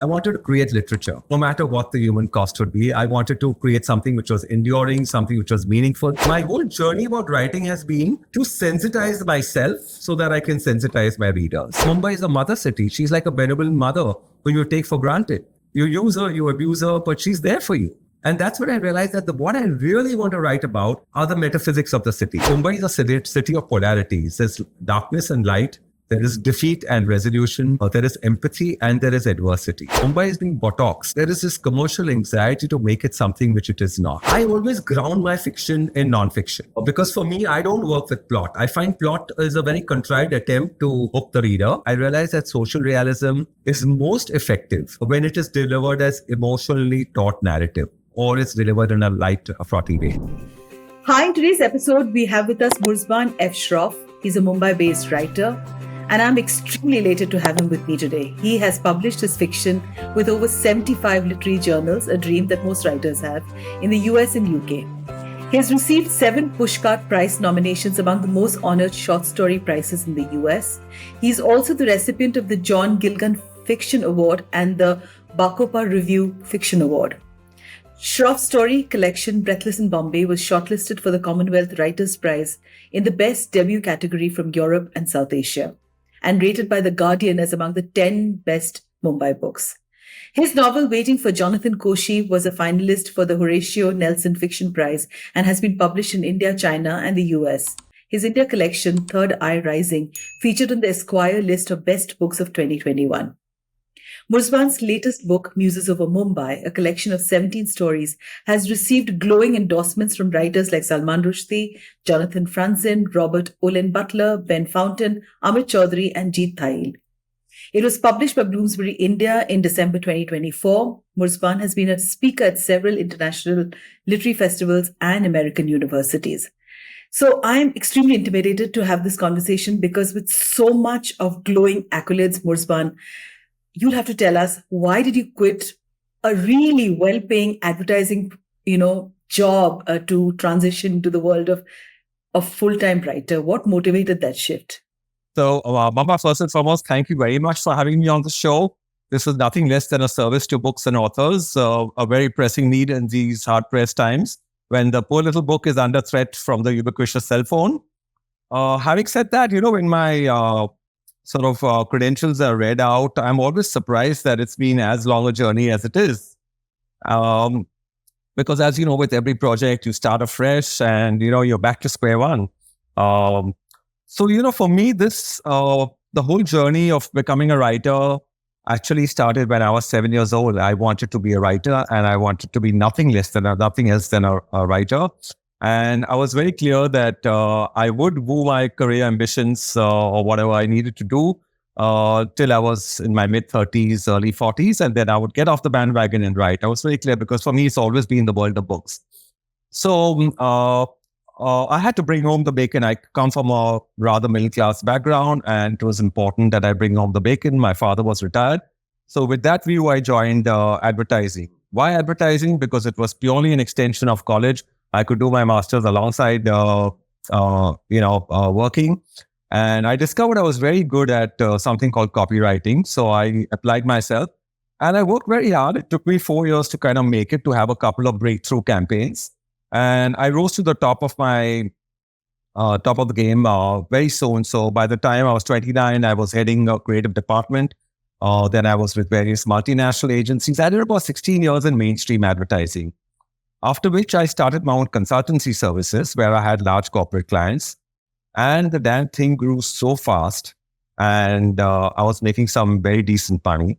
I wanted to create literature, no matter what the human cost would be. I wanted to create something which was enduring, something which was meaningful. My whole journey about writing has been to sensitize myself so that I can sensitize my readers. Mumbai is a mother city. She's like a benevolent mother who you take for granted. You use her, you abuse her, but she's there for you. And that's when I realized that what I really want to write about are the metaphysics of the city. Mumbai is a city of polarities. There's darkness and light. There is defeat and resolution. There is empathy and there is adversity. Mumbai is being botox. There is this commercial anxiety to make it something which it is not. I always ground my fiction in non-fiction because for me, I don't work with plot. I find plot is a very contrived attempt to hook the reader. I realize that social realism is most effective when it is delivered as emotionally taut narrative or it's delivered in a light, frothy way. Hi, in today's episode, we have with us Murzban F. Shroff. He's a Mumbai-based writer. And I'm extremely elated to have him with me today. He has published his fiction with over 75 literary journals, a dream that most writers have, in the US and UK. He has received 7 Pushcart Prize nominations among the most honored short story prizes in the US. He is also the recipient of the John Gilgun Fiction Award and the Bacopa Review Fiction Award. Shroff's story collection, Breathless in Bombay, was shortlisted for the Commonwealth Writers' Prize in the Best Debut category from Europe and South Asia, and rated by The Guardian as among the 10 best Mumbai books. His novel, Waiting for Jonathan Koshi, was a finalist for the Horatio Nelson Fiction Prize and has been published in India, China, and the US. His India collection, Third Eye Rising, featured on the Esquire list of best books of 2021. Murzban's latest book, Muses Over Mumbai, a collection of 17 stories, has received glowing endorsements from writers like Salman Rushdie, Jonathan Franzen, Robert Olen Butler, Ben Fountain, Amit Chaudhary, and Jeet Thail. It was published by Bloomsbury India in December 2024. Murzban has been a speaker at several international literary festivals and American universities. So I'm extremely intimidated to have this conversation because with so much of glowing accolades, Murzban, you'll have to tell us, why did you quit a really well-paying advertising, job to transition to the world of a full-time writer? What motivated that shift? So, Mama, first and foremost, thank you very much for having me on the show. This is nothing less than a service to books and authors, a very pressing need in these hard-pressed times when the poor little book is under threat from the ubiquitous cell phone. Having said that, when my credentials are read out, I'm always surprised that it's been as long a journey as it is. Because as you know, with every project, you start afresh and, you're back to square one. For me, this, the whole journey of becoming a writer actually started when I was 7 years old. I wanted to be a writer and I wanted to be nothing else than a writer. And I was very clear that I would woo my career ambitions or whatever I needed to do till I was in my mid-30s, early 40s, and then I would get off the bandwagon and write. I was very clear because for me, it's always been the world of books. So I had to bring home the bacon. I come from a rather middle-class background, and it was important that I bring home the bacon. My father was retired. So with that view, I joined advertising. Why advertising? Because it was purely an extension of college. I could do my master's alongside, working. And I discovered I was very good at something called copywriting. So I applied myself and I worked very hard. It took me 4 years to kind of make it, to have a couple of breakthrough campaigns. And I rose to the top of my, top of the game very soon. So by the time I was 29, I was heading a creative department. Then I was with various multinational agencies. I did about 16 years in mainstream advertising. After which I started my own consultancy services where I had large corporate clients, and the damn thing grew so fast, and I was making some very decent money,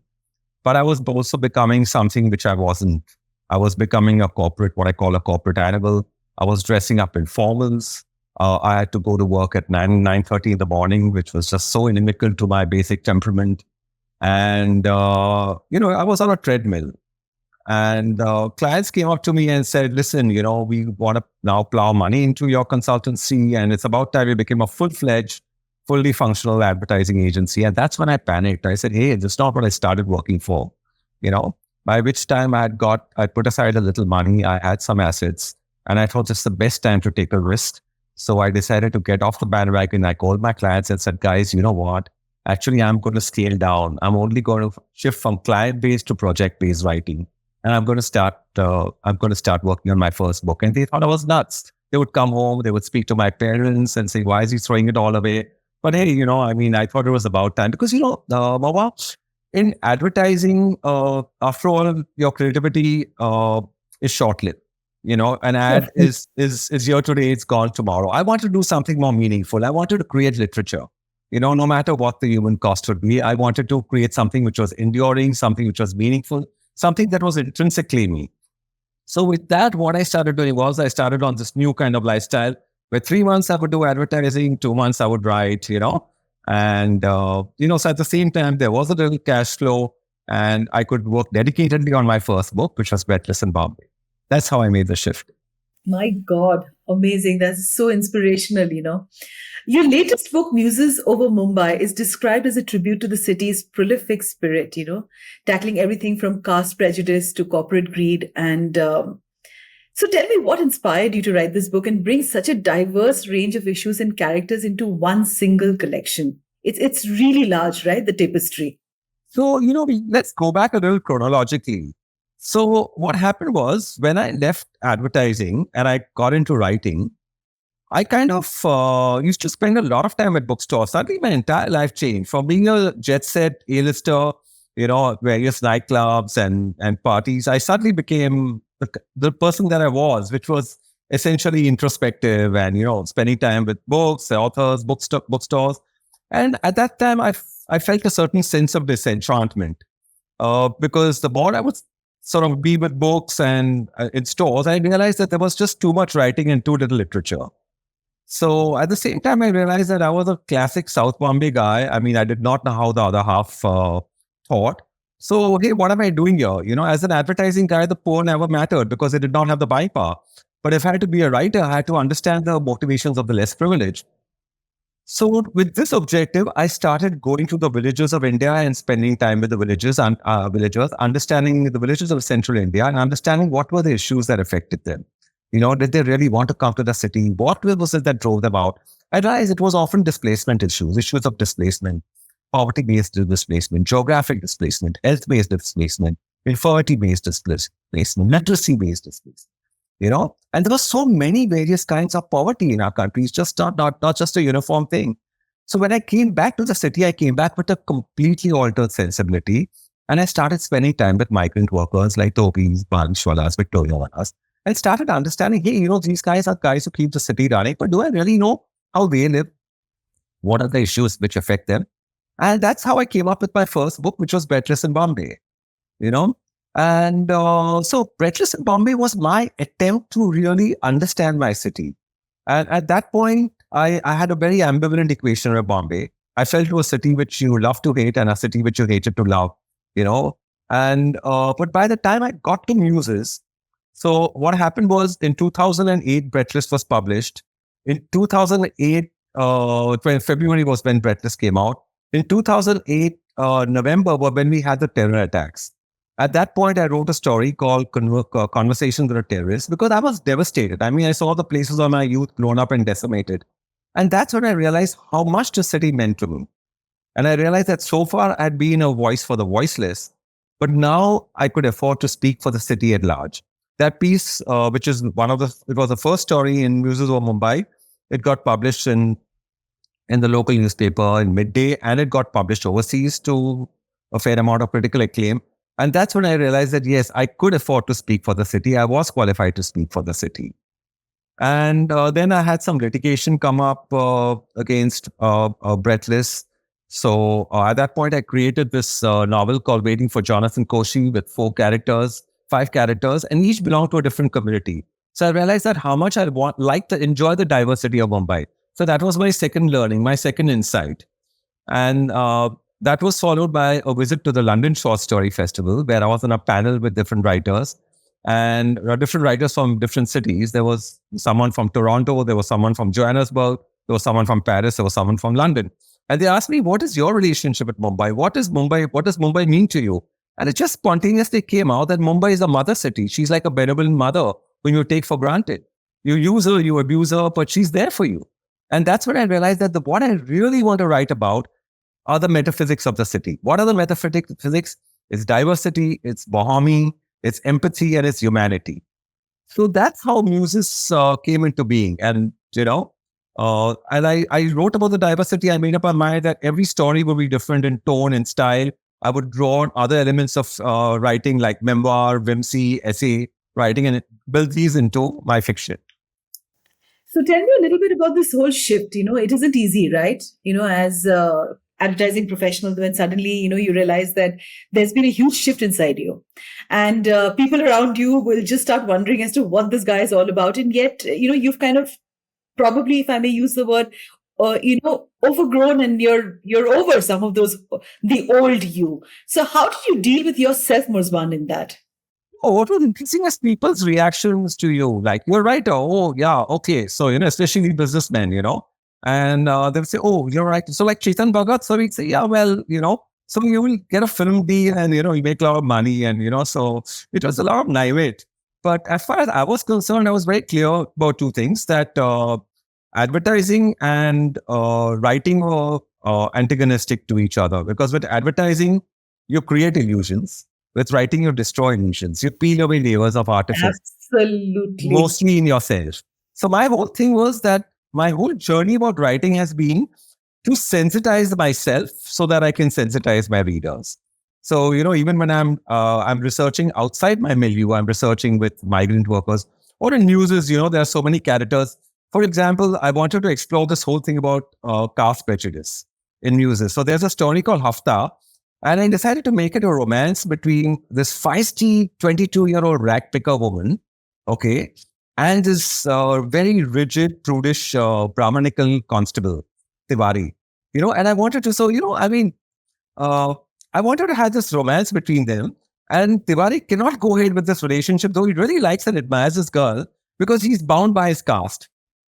but I was also becoming something which I wasn't. I was becoming what I call a corporate animal. I was dressing up in formals. I had to go to work at 9:30 in the morning, which was just so inimical to my basic temperament. And, I was on a treadmill. And clients came up to me and said, listen, we want to now plow money into your consultancy, and it's about time we became a full-fledged, fully functional advertising agency. And that's when I panicked. I said, hey, that's not what I started working for, by which time I put aside a little money, I had some assets, and I thought it's the best time to take a risk. So I decided to get off the bandwagon. I called my clients and said, guys, you know what? actually, I'm going to scale down. I'm only going to shift from client-based to project-based writing. And I'm going to start working on my first book. And they thought I was nuts. They would come home, they would speak to my parents and say, why is he throwing it all away? But hey, I mean, I thought it was about time because, Mohua, in advertising, after all, your creativity is short-lived. An ad is here today, it's gone tomorrow. I want to do something more meaningful. I wanted to create literature. No matter what the human cost would be, I wanted to create something which was enduring, something which was meaningful, something that was intrinsically me. So with that, what I started doing was I started on this new kind of lifestyle where 3 months I would do advertising, 2 months I would write, and, so at the same time, there was a little cash flow and I could work dedicatedly on my first book, which was Breathless in Bombay. That's how I made the shift. My God, amazing. That's so inspirational. Your latest book, Muses Over Mumbai, is described as a tribute to the city's prolific spirit, tackling everything from caste prejudice to corporate greed. And so tell me, what inspired you to write this book and bring such a diverse range of issues and characters into one single collection? It's really large, right? The tapestry. So, let's go back a little chronologically. So what happened was when I left advertising and I got into writing, I kind of used to spend a lot of time at bookstores. Suddenly my entire life changed from being a jet set A-lister, various nightclubs and parties. I suddenly became the person that I was, which was essentially introspective and, spending time with books, authors, bookstores. And at that time, I felt a certain sense of disenchantment because the more I would sort of be with books and in stores, I realized that there was just too much writing and too little literature. So at the same time, I realized that I was a classic South Bombay guy. I mean, I did not know how the other half thought. So, hey, what am I doing here? As an advertising guy, the poor never mattered because they did not have the buying power. But if I had to be a writer, I had to understand the motivations of the less privileged. So with this objective, I started going to the villages of India and spending time with the villagers, understanding the villages of central India and understanding what were the issues that affected them. Did they really want to come to the city? What was it that drove them out? I realized it was often displacement issues of displacement, poverty-based displacement, geographic displacement, health-based displacement, infirmity-based displacement, literacy-based displacement. And there were so many various kinds of poverty in our country. It's just not just a uniform thing. So when I came back to the city, I came back with a completely altered sensibility. And I started spending time with migrant workers like Tobis, Banshwalas, Victoriawalas, and started understanding, hey, these guys are guys who keep the city running, but do I really know how they live? What are the issues which affect them? And that's how I came up with my first book, which was Breathless in Bombay. And so Breathless in Bombay was my attempt to really understand my city. And at that point, I had a very ambivalent equation of Bombay. I felt it was a city which you love to hate and a city which you hated to love, And but by the time I got to Muses, so what happened was in 2008, Breathless was published. In 2008, February was when Breathless came out. In 2008, November was when we had the terror attacks. At that point, I wrote a story called Conversations with a Terrorist because I was devastated. I mean, I saw the places of my youth blown up and decimated. And that's when I realized how much the city meant to me. And I realized that so far I'd been a voice for the voiceless, but now I could afford to speak for the city at large. That piece, which is it was the first story in Muses Over Mumbai. It got published in the local newspaper in Midday, and it got published overseas to a fair amount of critical acclaim. And that's when I realized that, yes, I could afford to speak for the city. I was qualified to speak for the city. And then I had some litigation come up against Breathless. So at that point, I created this novel called Waiting for Jonathan Koshi with 5 characters, and each belonged to a different community. So I realized that how much I like to enjoy the diversity of Mumbai. So that was my second learning, my second insight. And that was followed by a visit to the London Short Story Festival, where I was on a panel with different writers and different writers from different cities. There was someone from Toronto, there was someone from Johannesburg, there was someone from Paris, there was someone from London. And they asked me, what is your relationship with Mumbai? What does Mumbai mean to you? And it just spontaneously came out that Mumbai is a mother city. She's like a benevolent mother whom you take for granted. You use her, you abuse her, but she's there for you. And that's when I realized that what I really want to write about are the metaphysics of the city. What are the metaphysics? It's diversity, it's bohemy, it's empathy, and it's humanity. So that's how Muses came into being. And I wrote about the diversity. I made up my mind that every story would be different in tone and style. I would draw on other elements of writing like memoir, whimsy, essay writing, and build these into my fiction. So tell me a little bit about this whole shift. It isn't easy, right? As advertising professional, when suddenly, you realize that there's been a huge shift inside you. And people around you will just start wondering as to what this guy is all about. And yet, you've kind of probably, if I may use the word, overgrown, and you're over some of those, the old you. So how did you deal with yourself, Murzban, in that? Oh, what was interesting is people's reactions to you. Like, you're right. Oh, yeah. Okay. So, especially businessmen, and they'll say, oh, you're right. So, like Chetan Bhagat, so we'd say, yeah, well, so you will get a film deal and, you make a lot of money. And, so it was a lot of naivete. But as far as I was concerned, I was very clear about two things, that advertising and writing were antagonistic to each other. Because with advertising, you create illusions. With writing, you destroy illusions. You peel away layers of artifice. Absolutely. Mostly in yourself. So my whole thing was that my whole journey about writing has been to sensitize myself so that I can sensitize my readers. So, even when I'm researching outside my milieu, I'm researching with migrant workers or in newses, there are so many characters. For example, I wanted to explore this whole thing about caste prejudice in newses. So there's a story called Hafta, and I decided to make it a romance between this feisty 22-year-old rag picker woman, okay, and this very rigid, prudish, Brahmanical constable, Tiwari. And I wanted to, I wanted to have this romance between them. And Tiwari cannot go ahead with this relationship, though he really likes and admires this girl, because he's bound by his caste,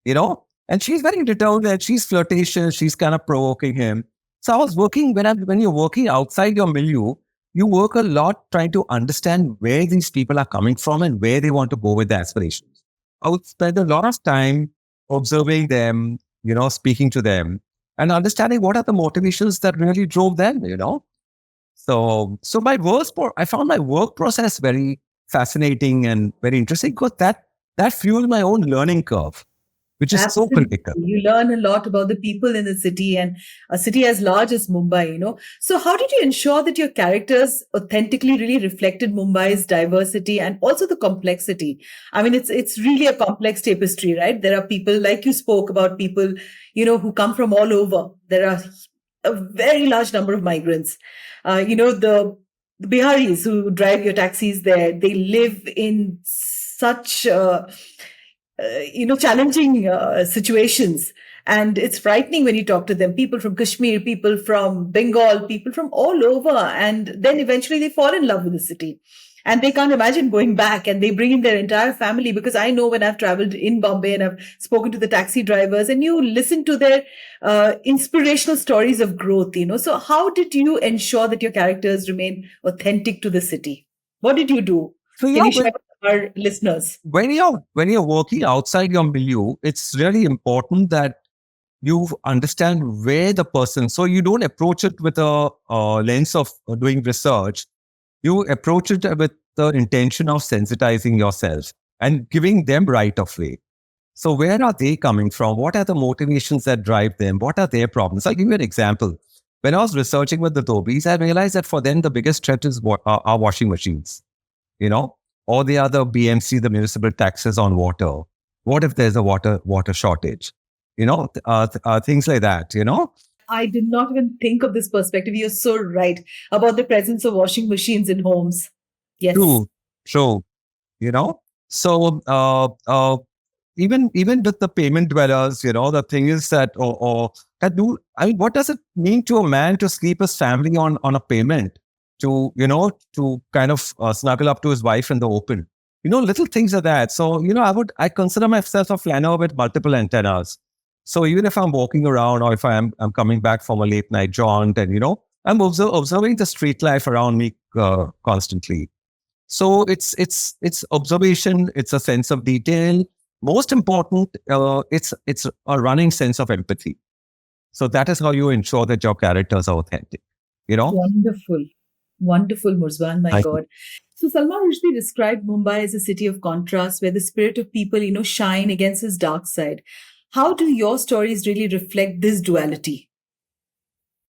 and she's very determined, she's flirtatious, she's kind of provoking him. So I was working, when you're working outside your milieu, you work a lot trying to understand where these people are coming from and where they want to go with their aspirations. I would spend a lot of time observing them, speaking to them and understanding what are the motivations that really drove them, So I found my work process very fascinating and very interesting, because that fueled my own learning curve, which is so Absolutely. critical. You learn a lot about the people in the city, and a city as large as Mumbai. So how did you ensure that your characters authentically really reflected Mumbai's diversity and also the complexity? I mean, it's really a complex tapestry, right? There are people, like you spoke about, people, who come from all over. There are a very large number of migrants. The Biharis who drive your taxis there, they live in such challenging situations. And it's frightening when you talk to them. People from Kashmir, people from Bengal, people from all over. And then eventually they fall in love with the city. And they can't imagine going back, and they bring in their entire family. Because I know, when I've traveled in Bombay and I've spoken to the taxi drivers, and you listen to their inspirational stories of growth, So how did you ensure that your characters remain authentic to the city? What did you do? So, Can you share with our listeners? when you're working outside your milieu, it's really important that you understand where the person. So you don't approach it with a lens of doing research. You approach it with the intention of sensitizing yourself and giving them right of way. So where are they coming from? What are the motivations that drive them? What are their problems? I'll give you an example. When I was researching with the Dobis, I realized that for them, the biggest threat is our washing machines, or the other BMC, the municipal taxes on water. What if there's a water shortage? Things like that, I did not even think of this perspective. You're so right about the presence of washing machines in homes. Yes. True. So even with the payment dwellers, the thing is that, what does it mean to a man to sleep his family on a payment, to kind of snuggle up to his wife in the open, little things like that. So I consider myself a flaneur with multiple antennas. So even if I'm walking around, or if I'm coming back from a late night jaunt, and I'm observing the street life around me constantly. So it's observation. It's a sense of detail. Most important, it's a running sense of empathy. So that is how you ensure that your characters are authentic. You know, Wonderful. Wonderful, Murzban, my I, God. So Salman usually described Mumbai as a city of contrast where the spirit of people, shine against its dark side. How do your stories really reflect this duality?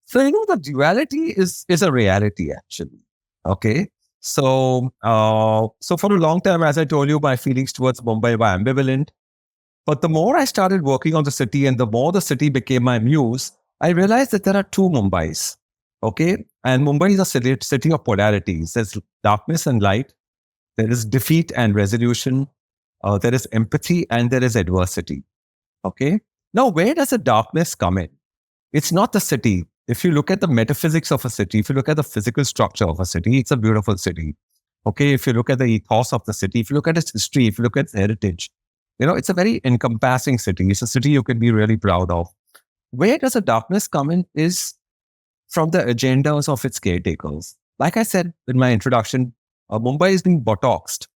so the duality is a reality actually. Okay. So for a long time, as I told you, my feelings towards Mumbai were ambivalent. But the more I started working on the city and the more the city became my muse, I realized that there are two Mumbais. Okay. And Mumbai is a city of polarities. There's darkness and light. There is defeat and resolution. There is empathy and there is adversity. Okay. Now, where does the darkness come in? It's not the city. If you look at the metaphysics of a city, if you look at the physical structure of a city, it's a beautiful city. Okay. If you look at the ethos of the city, if you look at its history, if you look at its heritage, it's a very encompassing city. It's a city you can be really proud of. Where does the darkness come in is from the agendas of its caretakers. Like I said in my introduction, Mumbai is being botoxed,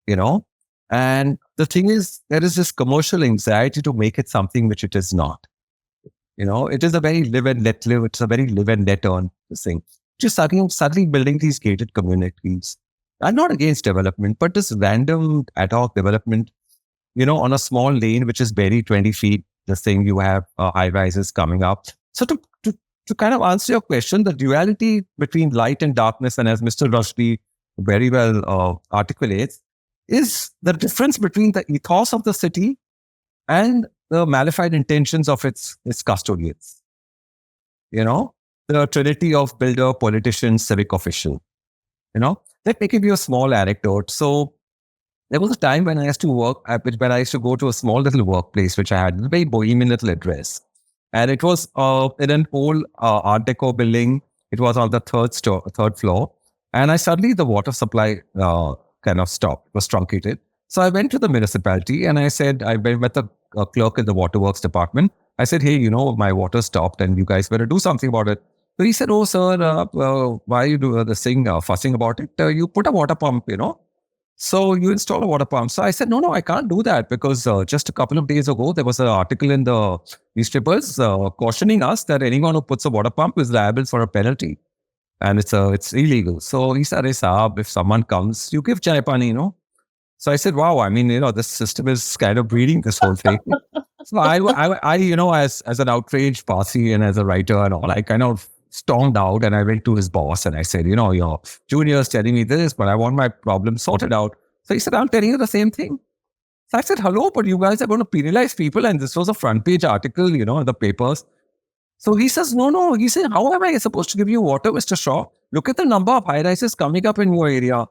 you know, and the thing is, there is this commercial anxiety to make it something which it is not. It is a very live and let live. It's a very live and let earn thing. Just suddenly building these gated communities. I'm not against development, but this random ad hoc development, on a small lane which is barely 20 feet, this thing you have high rises coming up. So to kind of answer your question, the duality between light and darkness, and as Mr. Rushdie very well articulates, is the difference between the ethos of the city and the malified intentions of its custodians. The trinity of builder, politician, civic official. Let me give you a small anecdote. So there was a time when I used to when I used to go to a small little workplace, which I had a very bohemian little address. And it was in an old Art Deco building. It was on the third floor. And the water supply kind of stopped, was truncated. So I went to the municipality and I went with the clerk in the waterworks department. I said, hey, my water stopped and you guys better do something about it. So he said, oh, sir, why are you doing this thing, fussing about it? You put a water pump, So you install a water pump. So I said, no, I can't do that because just a couple of days ago, there was an article in the newspapers cautioning us that anyone who puts a water pump is liable for a penalty. And it's illegal. So he said, Saab, if someone comes, you give Chinappa, So I said, wow, I mean, this system is kind of breeding this whole thing. So I as an outraged Parsi and as a writer and all, I kind of stormed out and I went to his boss and I said, your junior's telling me this, but I want my problem sorted out. So he said, I'm telling you the same thing. So I said, hello, but you guys are going to penalize people. And this was a front page article, in the papers. So he says, no. He said, how am I supposed to give you water, Mr. Shaw? Look at the number of high rises coming up in your area.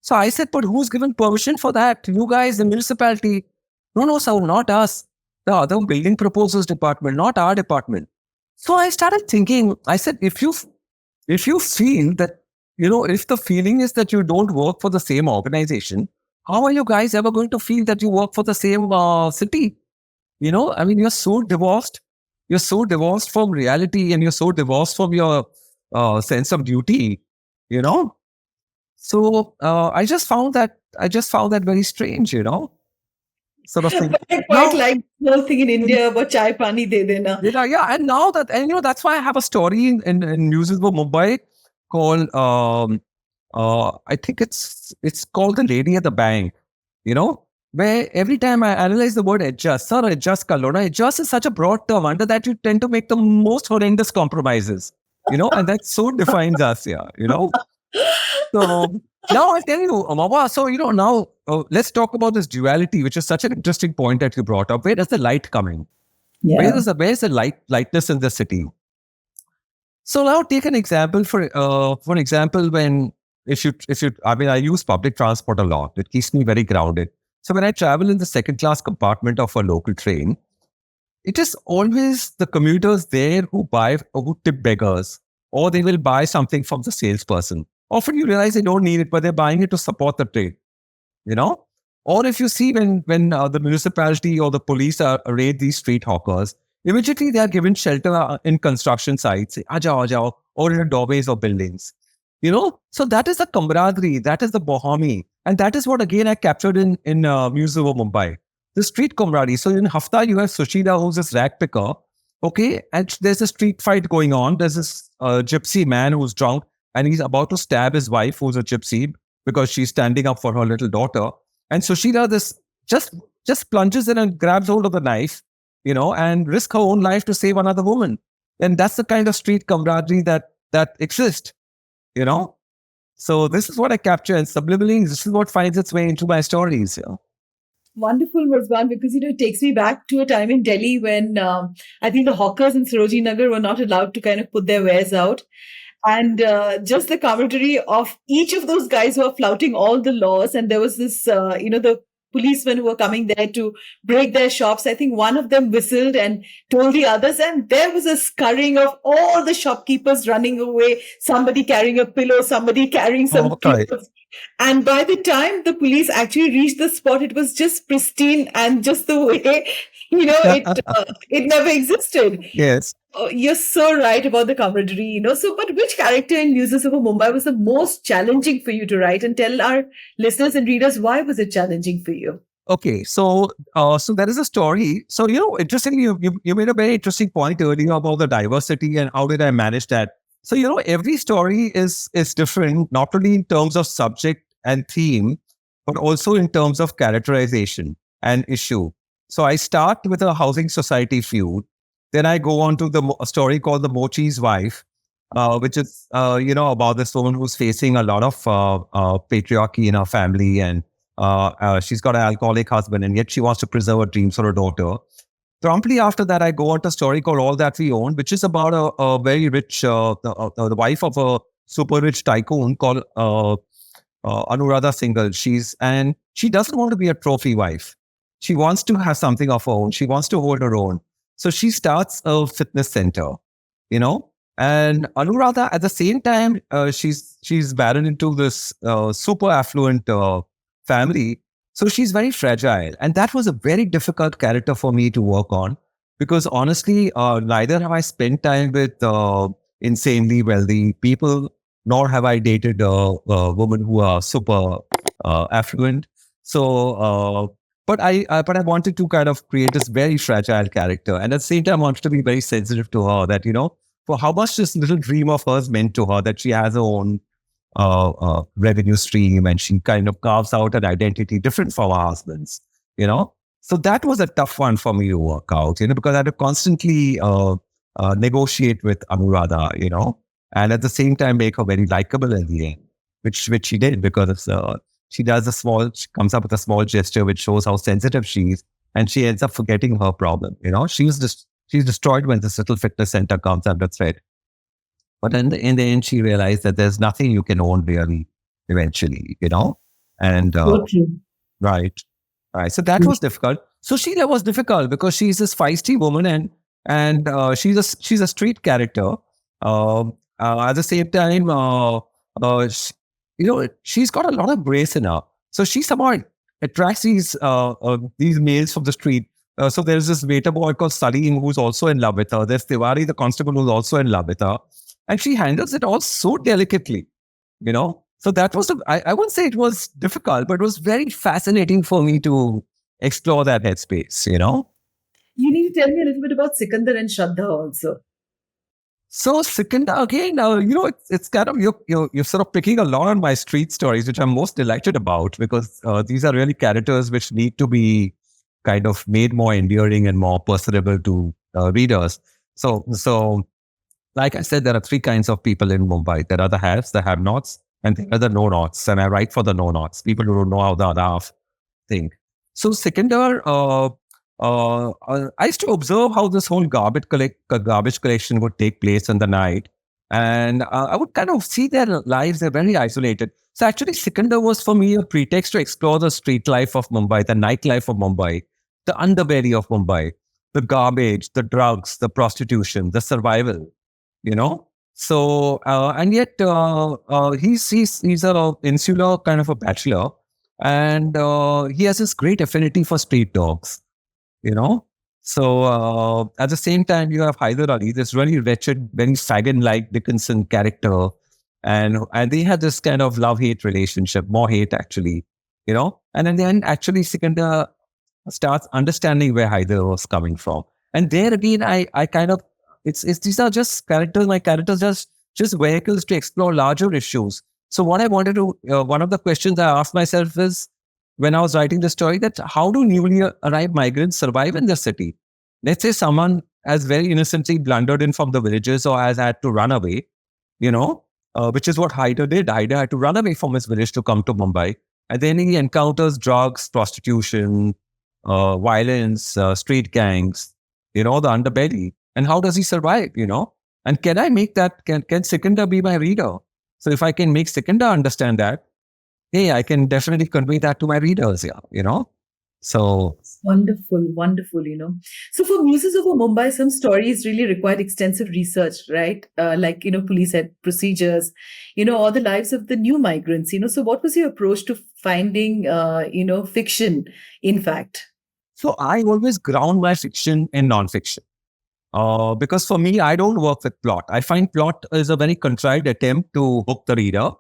So I said, but who's given permission for that? You guys, the municipality. No, sir, not us. The other building proposals department, not our department. So I started thinking, I said, if you feel that, if the feeling is that you don't work for the same organization, how are you guys ever going to feel that you work for the same city? I mean, you're so divorced. You're so divorced from reality and you're so divorced from your sense of duty, So I just found that very strange, sort of thing. Quite like the whole thing in India about chai pani de dena. Yeah, and now that's why I have a story in Muses Over Mumbai called I think it's called The Lady at the Bank, where every time I analyze the word adjust, sir, adjust kalona, adjust is such a broad term. Under that, you tend to make the most horrendous compromises, and that so defines us, So now I'll tell you, Mohua, so, now let's talk about this duality, which is such an interesting point that you brought up. Where does the light come in? Yeah. Where's the lightness in the city? So now take an example for example, when I use public transport a lot. It keeps me very grounded. So when I travel in the second class compartment of a local train, it is always the commuters there who tip beggars, or they will buy something from the salesperson. Often you realize they don't need it, but they're buying it to support the trade, Or if you see when the municipality or the police raid these street hawkers, immediately they are given shelter in construction sites, ajao, or in doorways of buildings. So that is the camaraderie, that is the bohemi. And that is what, again, I captured in Muses Over Mumbai. The street camaraderie. So in Hafta, you have Sushila, who's this rag picker. Okay, and there's a street fight going on. There's this gypsy man who's drunk, and he's about to stab his wife, who's a gypsy, because she's standing up for her little daughter. And so she does this, just just plunges in and grabs hold of the knife, and risk her own life to save another woman. And that's the kind of street camaraderie that exists, you know. So this is what I capture, and subliminally, this is what finds its way into my stories. Wonderful, Murzban, because it takes me back to a time in Delhi when I think the hawkers in Sarojini Nagar were not allowed to kind of put their wares out. And just the camaraderie of each of those guys who are flouting all the laws. And there was this, the policemen who were coming there to break their shops. I think one of them whistled and told the others, and there was a scurrying of all the shopkeepers running away, somebody carrying a pillow, somebody carrying some Okay. clothes. And by the time the police actually reached the spot, it was just pristine and just the way, it never existed. Yes. Oh, you're so right about the camaraderie. So, but which character in Muses Over Mumbai was the most challenging for you to write? And tell our listeners and readers, why was it challenging for you? Okay, so there is a story. So interestingly, you made a very interesting point earlier about the diversity and how did I manage that. So every story is different, not only in terms of subject and theme, but also in terms of characterization and issue. So I start with a housing society feud, then I go on to a story called The Mochi's Wife, which is about this woman who's facing a lot of patriarchy in her family, and she's got an alcoholic husband, and yet she wants to preserve her dreams for her daughter. Promptly after that, I go on to a story called All That We Own, which is about a very rich, the wife of a super rich tycoon called Anuradha Singhal. She doesn't want to be a trophy wife. She wants to have something of her own. She wants to hold her own. So she starts a fitness center, and Anuradha at the same time, she's married into this super affluent family. So she's very fragile. And that was a very difficult character for me to work on, because honestly, neither have I spent time with insanely wealthy people, nor have I dated women who are super affluent. So, but I wanted to kind of create this very fragile character. And at the same time, I wanted to be very sensitive to her, that, for how much this little dream of hers meant to her, that she has her own revenue stream, and she kind of carves out an identity different from her husband's. So that was a tough one for me to work out, because I had to constantly negotiate with Anuradha, and at the same time make her very likable in the end, which she did, because she comes up with a small gesture which shows how sensitive she is, and she ends up forgetting her problem. She's destroyed when this little fitness center comes under threat. But in the end, she realized that there's nothing you can own really eventually. And So true. right, right. So that was difficult. So Sheila was difficult because she's this feisty woman, and she's a street character. At the same time, she's got a lot of grace in her. So she somehow attracts these males from the street. So there's this waiter boy called Salim who's also in love with her. There's Tiwari, the constable, who's also in love with her. And she handles it all so delicately. So that was, I wouldn't say it was difficult, but it was very fascinating for me to explore that headspace. You need to tell me a little bit about Sikandar and Shraddha also. So Sikandar, again, it's kind of, you're sort of picking a lot on my street stories, which I'm most delighted about, because these are really characters which need to be kind of made more endearing and more personable to readers. So like I said, there are three kinds of people in Mumbai. There are the haves, the have-nots, and there are the know-nots. And I write for the know-nots, people who don't know how the other half think. So Sikandar, I used to observe how this whole garbage collection would take place in the night. And I would kind of see their lives, they're very isolated. So actually, Sikandar was for me a pretext to explore the street life of Mumbai, the nightlife of Mumbai, the underbelly of Mumbai, the garbage, the drugs, the prostitution, the survival. So and yet he's a insular kind of a bachelor, and he has this great affinity for street dogs. So at the same time, you have Hyder Ali, this really wretched, very Sagan-like Dickinson character, and they have this kind of love-hate relationship, more hate actually. And then actually Sikandar starts understanding where Hyder was coming from. And there again, I kind of, it's these are just characters, my characters just vehicles to explore larger issues. So what I wanted to, one of the questions I asked myself is, when I was writing the story, that how do newly arrived migrants survive in the city? Let's say someone has very innocently blundered in from the villages or has had to run away, which is what Haider did. Haider had to run away from his village to come to Mumbai. And then he encounters drugs, prostitution, violence, street gangs, the underbelly. And how does he survive? And can I make that, can Sikandar be my reader? So if I can make Sikandar understand that, hey, I can definitely convey that to my readers, So Wonderful, wonderful. So for Muses Over Mumbai, some stories really required extensive research, right? Police had procedures, or the lives of the new migrants. So what was your approach to finding, fiction, in fact? So I always ground my fiction in nonfiction. Because for me, I don't work with plot. I find plot is a very contrived attempt to hook the reader.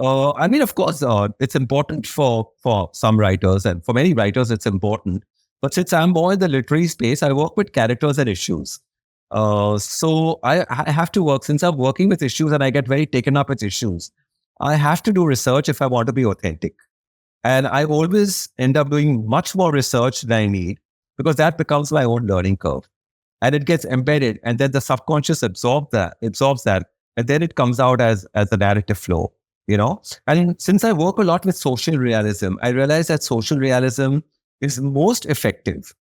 I mean, of course, it's important for some writers, and for many writers, it's important. But since I'm more in the literary space, I work with characters and issues. So I have to work, since I'm working with issues and I get very taken up with issues, I have to do research if I want to be authentic. And I always end up doing much more research than I need, because that becomes my own learning curve. And it gets embedded, and then the subconscious absorbs that, and then it comes out as a narrative flow. And since I work a lot with social realism, I realize that social realism is most effective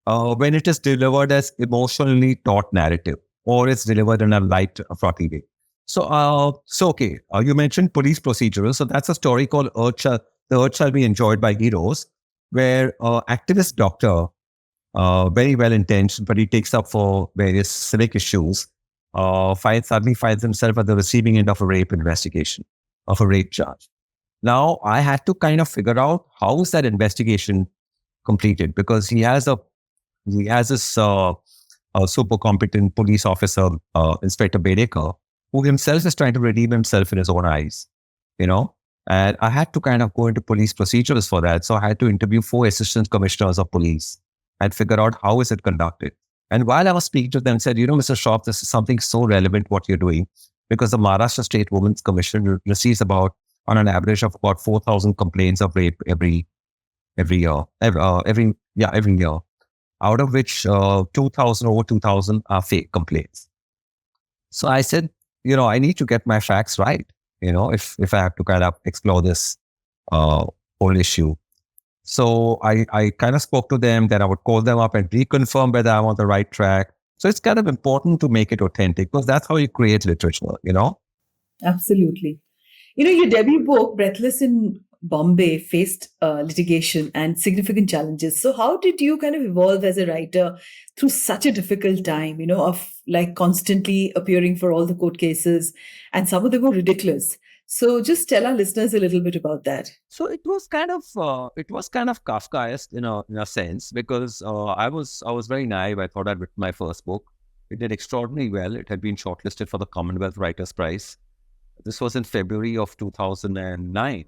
when it is delivered as emotionally taught narrative, or it's delivered in a light, frothy way. Okay, you mentioned police procedural. So that's a story called The Earth Shall Be Enjoyed by Heroes, where activist doctor, very well intentioned, but he takes up for various civic issues, suddenly finds himself at the receiving end of a rape investigation, of a rape charge. Now, I had to kind of figure out how is that investigation completed, because he has this super competent police officer, Inspector Bedekar, who himself is trying to redeem himself in his own eyes. And I had to kind of go into police procedures for that. So I had to interview 4 assistant commissioners of police and figure out how is it conducted. And while I was speaking to them, said, Mr. Shroff, this is something so relevant what you're doing, because the Maharashtra State Women's Commission receives on an average of about 4,000 complaints of rape every year, every year, out of which over 2,000 are fake complaints. So I said, I need to get my facts right, if I have to kind of explore this whole issue. So I kind of spoke to them, then I would call them up and reconfirm whether I'm on the right track. So it's kind of important to make it authentic, because that's how you create literature. Absolutely. Your debut book, Breathless in Bombay, faced litigation and significant challenges. So how did you kind of evolve as a writer through such a difficult time, of like constantly appearing for all the court cases, and some of them were ridiculous. So just tell our listeners a little bit about that. So it was kind of Kafkaesque in a sense, because I was very naive. I thought I'd written my first book. It did extraordinarily well. It had been shortlisted for the Commonwealth Writers' Prize. This was in February of 2009.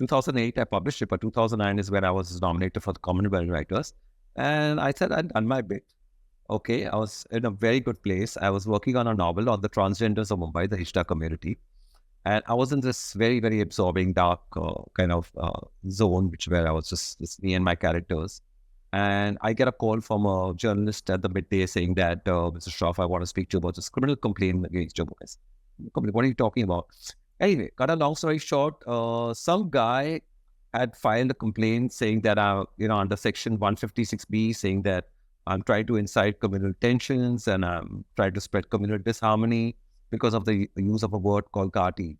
2008, I published it, but 2009 is when I was nominated for the Commonwealth Writers. And I said I'd done my bit. Okay, I was in a very good place. I was working on a novel on the transgenders of Mumbai, the Hijda community. And I was in this very, very absorbing, dark zone, where I was just me and my characters. And I get a call from a journalist at the midday saying that, Mr. Shroff, I want to speak to you about this criminal complaint against your boys. What are you talking about? Anyway, cut a long story short, some guy had filed a complaint saying that, under section 156B, saying that I'm trying to incite communal tensions and I'm trying to spread communal disharmony because of the use of a word called Kati.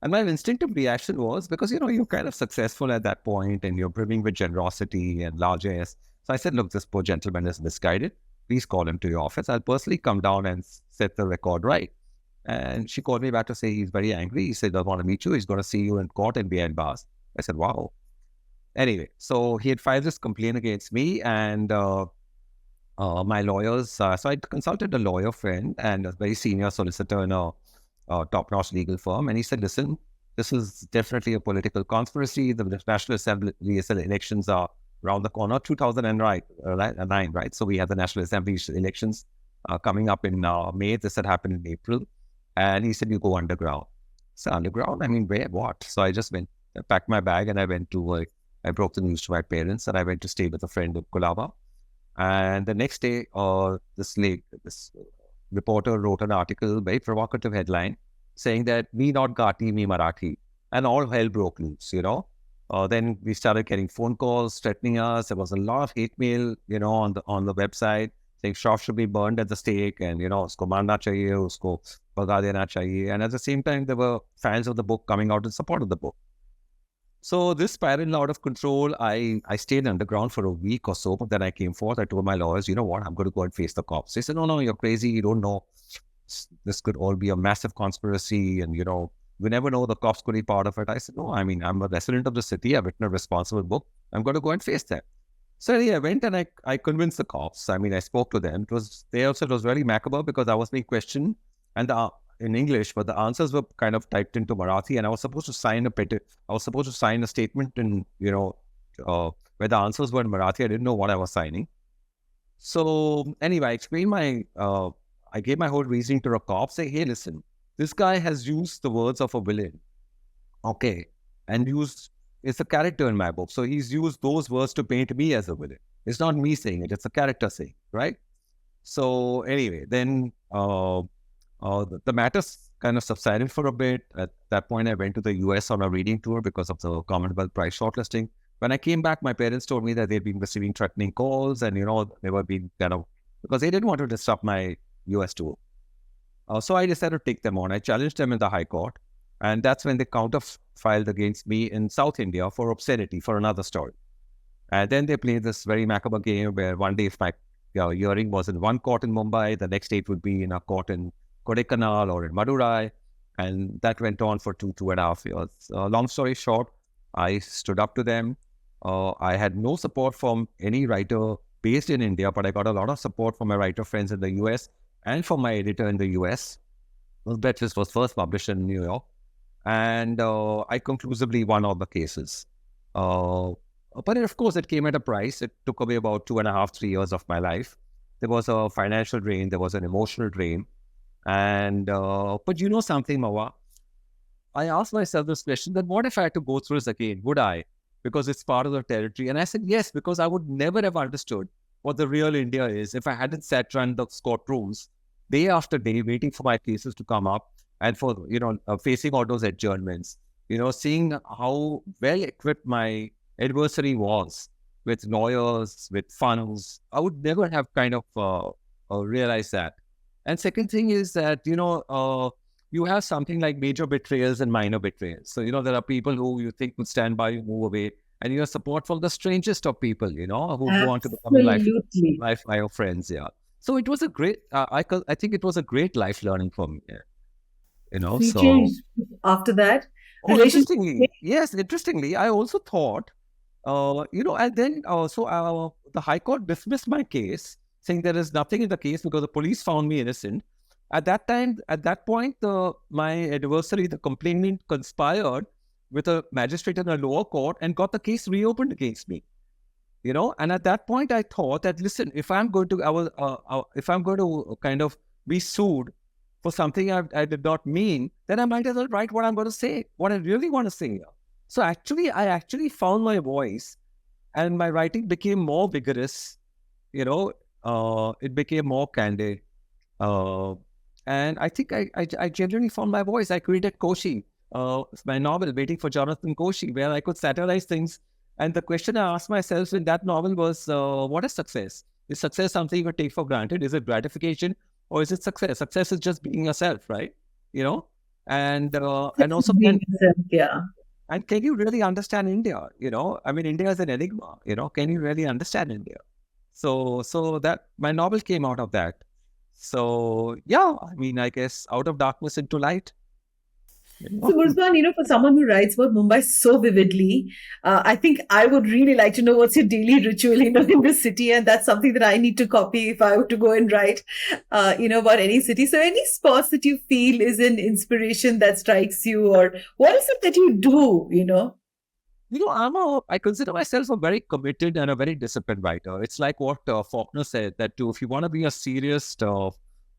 And my instinctive reaction was, because, you're kind of successful at that point and you're brimming with generosity and largesse. So I said, look, this poor gentleman is misguided. Please call him to your office. I'll personally come down and set the record right. And she called me back to say he's very angry. He said, I want to meet you. He's going to see you in court and behind bars. I said, wow. Anyway, so he had filed this complaint against me and my lawyers. So I consulted a lawyer friend and a very senior solicitor in a top-notch legal firm. And he said, listen, this is definitely a political conspiracy. The National Assembly elections are around the corner, 2009, right? So we had the National Assembly elections coming up in May. This had happened in April. And he said, you go underground. So underground, I mean, where, what? So I just went, I packed my bag and I went to, I broke the news to my parents and I went to stay with a friend in Colaba. And the next day, this reporter wrote an article, very provocative headline, saying that me not Gati, me Marathi. And all hell broke loose, then we started getting phone calls threatening us. There was a lot of hate mail, on the website saying Shroff should be burned at the stake and, usko marna chahiye, usko bhaga dena chahiye. And at the same time, there were fans of the book coming out in support of the book. So this spiraled out of control. I stayed underground for a week or so, but then I came forth. I told my lawyers, you know what, I'm going to go and face the cops. They said, no, you're crazy. You don't know. This could all be a massive conspiracy. And, we never know, the cops could be part of it. I said, no, I mean, I'm a resident of the city. I've written a responsible book. I'm going to go and face them. So I went and I convinced the cops. I mean, I spoke to them. They also, it was very macabre because I was being questioned and in English, but the answers were kind of typed into Marathi, and I was supposed to sign a statement in, where the answers were in Marathi. I didn't know what I was signing. So anyway, I explained I gave my whole reasoning to a cop, say, hey, listen, this guy has used the words of a villain. Okay. And it's a character in my book. So he's used those words to paint me as a villain. It's not me saying it, it's a character saying, right? So anyway, then the matter kind of subsided for a bit. At that point, I went to the US on a reading tour because of the Commonwealth Prize shortlisting. When I came back, my parents told me that they'd been receiving threatening calls and, they were being because they didn't want to disrupt my US tour. So I decided to take them on. I challenged them in the High Court. And that's when they counter-filed against me in South India for obscenity, for another story. And then they played this very macabre game where one day if my hearing was in one court in Mumbai, the next day it would be in a court in Kodaikanal or in Madurai. And that went on for 2.5 years. Long story short, I stood up to them. I had no support from any writer based in India, but I got a lot of support from my writer friends in the US and from my editor in the US. This was first published in New York. And I conclusively won all the cases. But of course, it came at a price. It took away about 2.5, 3 years of my life. There was a financial drain. There was an emotional drain. And, but you know something, Mohua? I asked myself this question, that what if I had to go through this again? Would I? Because it's part of the territory. And I said, yes, because I would never have understood what the real India is if I hadn't sat around the courtrooms day after day, waiting for my cases to come up. And for, facing all those adjournments, seeing how well equipped my adversary was with lawyers, with funds, I would never have kind of realized that. And second thing is that, you have something like major betrayals and minor betrayals. So, there are people who you think would stand by you, move away, and you have support from the strangest of people, who go on to become life friends. Yeah. So it was a great, I think it was a great life learning for me. Yeah. You changed after that. Interestingly, I also thought, and then the High Court dismissed my case, saying there is nothing in the case because the police found me innocent. At that point, my adversary, the complainant, conspired with a magistrate in a lower court and got the case reopened against me. And at that point, I thought that, listen, if I'm going to kind of be sued for something I did not mean, then I might as well write what I'm going to say, what I really want to say. So I actually found my voice, and my writing became more vigorous. It became more candid, and I think I genuinely found my voice. I created Koshi, my novel, Waiting for Jonathan Koshi, where I could satirize things. And the question I asked myself in that novel was, what is success? Is success something you take for granted? Is it gratification? Or is it success? Success is just being yourself, right? And also and can you really understand India? I mean, India is an enigma. Can you really understand India? So that my novel came out of that. So yeah, I mean, I guess out of darkness into light. So, Murzban, for someone who writes about Mumbai so vividly, I think I would really like to know what's your daily ritual, in the city. And that's something that I need to copy if I were to go and write, about any city. So any spots that you feel is an inspiration that strikes you, or what is it that you do, I consider myself a very committed and a very disciplined writer. It's like what Faulkner said, that if you want to be a serious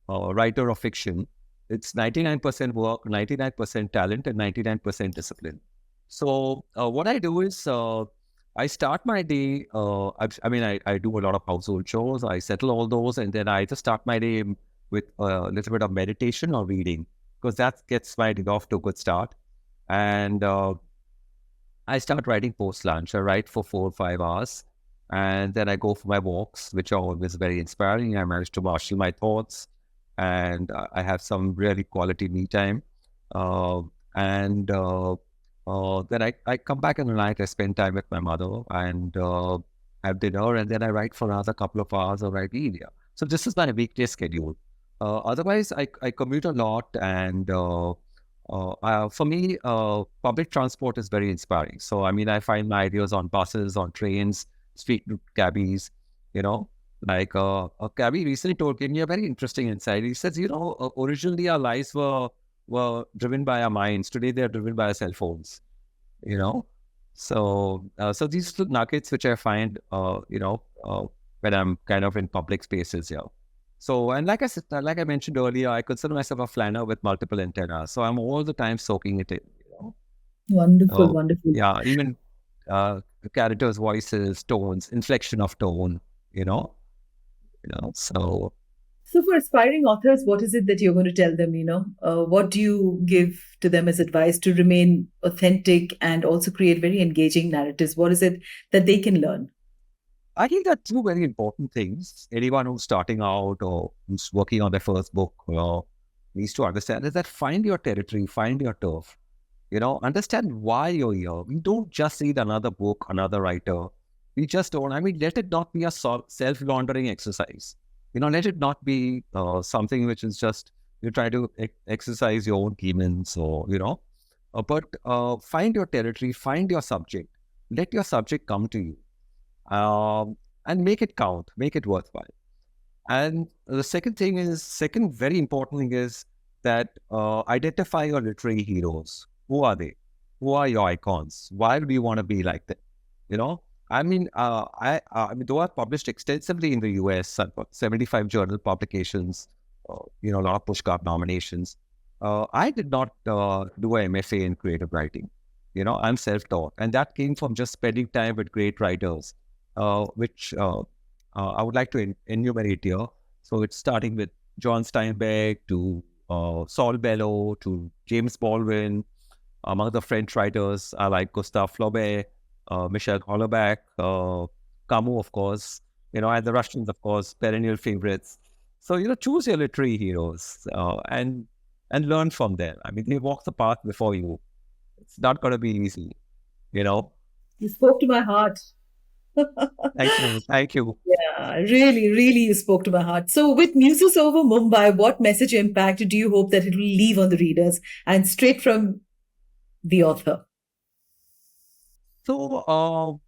writer of fiction, it's 99% work, 99% talent, and 99% discipline. So what I do is I start my day. I do a lot of household chores. I settle all those, and then I just start my day with a little bit of meditation or reading, because that gets my day off to a good start. And I start writing post lunch. I write for 4 or 5 hours, and then I go for my walks, which are always very inspiring. I manage to marshal my thoughts, and I have some really quality me time. Uh, and Then I come back in the night. I spend time with my mother and have dinner, and then I write for another couple of hours or write media. So this is my weekday schedule. Otherwise, I commute a lot, and for me, public transport is very inspiring. So, I mean, I find my ideas on buses, on trains, speak to cabbies, you know, like a cabbie recently gave me a very interesting insight. He says, originally our lives were driven by our minds. Today, they're driven by our cell phones, you know. So these little nuggets which I find, when I'm kind of in public spaces here. So, and like I said, like I mentioned earlier, I consider myself a flanner with multiple antennas. So I'm all the time soaking it in, Wonderful, So, wonderful. yeah, even the characters' voices, tones, inflection of tone, you know, so So, for aspiring authors, what is it that you're going to tell them? What do you give to them as advice to remain authentic and also create very engaging narratives? What is it that they can learn? I think there are two very important things. Anyone who's starting out or who's working on their first book needs to understand is that find your territory, find your turf. Understand why you're here. We don't just read another book, another writer. We just don't. I mean, let it not be a self-laundering exercise. Let it not be something which is just you try to exercise your own demons but find your territory, find your subject. Let your subject come to you. And make it count, make it worthwhile. And the second very important thing is that identify your literary heroes. Who are they? Who are your icons? Why do you want to be like them? I mean, though I've published extensively in the US, 75 journal publications, a lot of Pushcart nominations. I did not do a MFA in creative writing. I'm self-taught, and that came from just spending time with great writers, which I would like to enumerate here. So it's starting with John Steinbeck to Saul Bellow to James Baldwin. Among the French writers, I like Gustave Flaubert, Michel Houellebecq, Camus, of course, and the Russians, of course, perennial favorites. So, choose your literary heroes and learn from them. I mean, they walk the path before you. It's not going to be easy, You spoke to my heart. Thank you. Yeah, really, really, you spoke to my heart. So, with Muses Over Mumbai, what message or impact do you hope that it will leave on the readers, and straight from the author? So,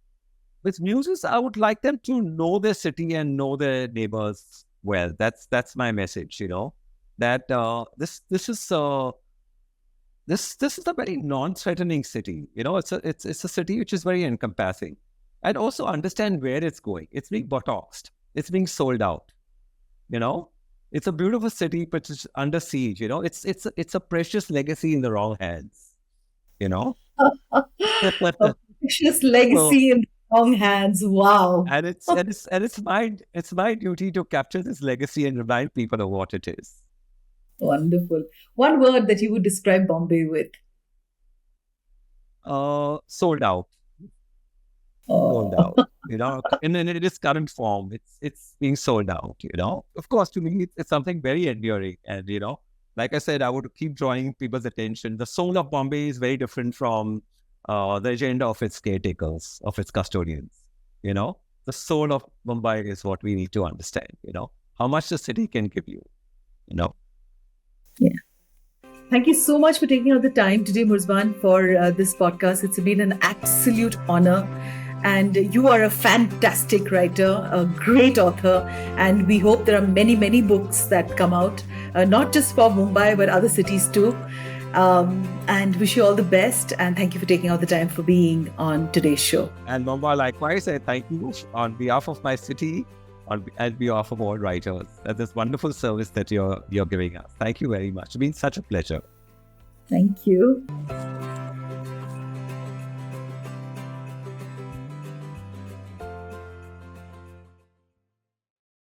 with Muses, I would like them to know their city and know their neighbors well. That's my message. That this is this is a very non-threatening city. It's a city which is very encompassing, and also understand where it's going. It's being botoxed. It's being sold out. It's a beautiful city, but it's under siege. It's a precious legacy in the wrong hands. A precious legacy in the wrong hands. Wow. And it's my duty to capture this legacy and remind people of what it is. Wonderful. One word that you would describe Bombay with? Sold out. Sold out. In its current form, it's being sold out. Of course, to me, it's something very enduring, and like I said, I would keep drawing people's attention. The soul of Bombay is very different from the agenda of its caretakers, of its custodians. The soul of Mumbai is what we need to understand. How much the city can give you. Yeah. Thank you so much for taking out the time today, Murzban, for this podcast. It's been an absolute honor. And you are a fantastic writer, a great author. And we hope there are many, many books that come out, not just for Mumbai, but other cities too. and wish you all the best. And thank you for taking out the time for being on today's show. And Mumbai, likewise, I thank you on behalf of my city, on behalf of all writers. That's this wonderful service that you're giving us. Thank you very much. It's been such a pleasure. Thank you.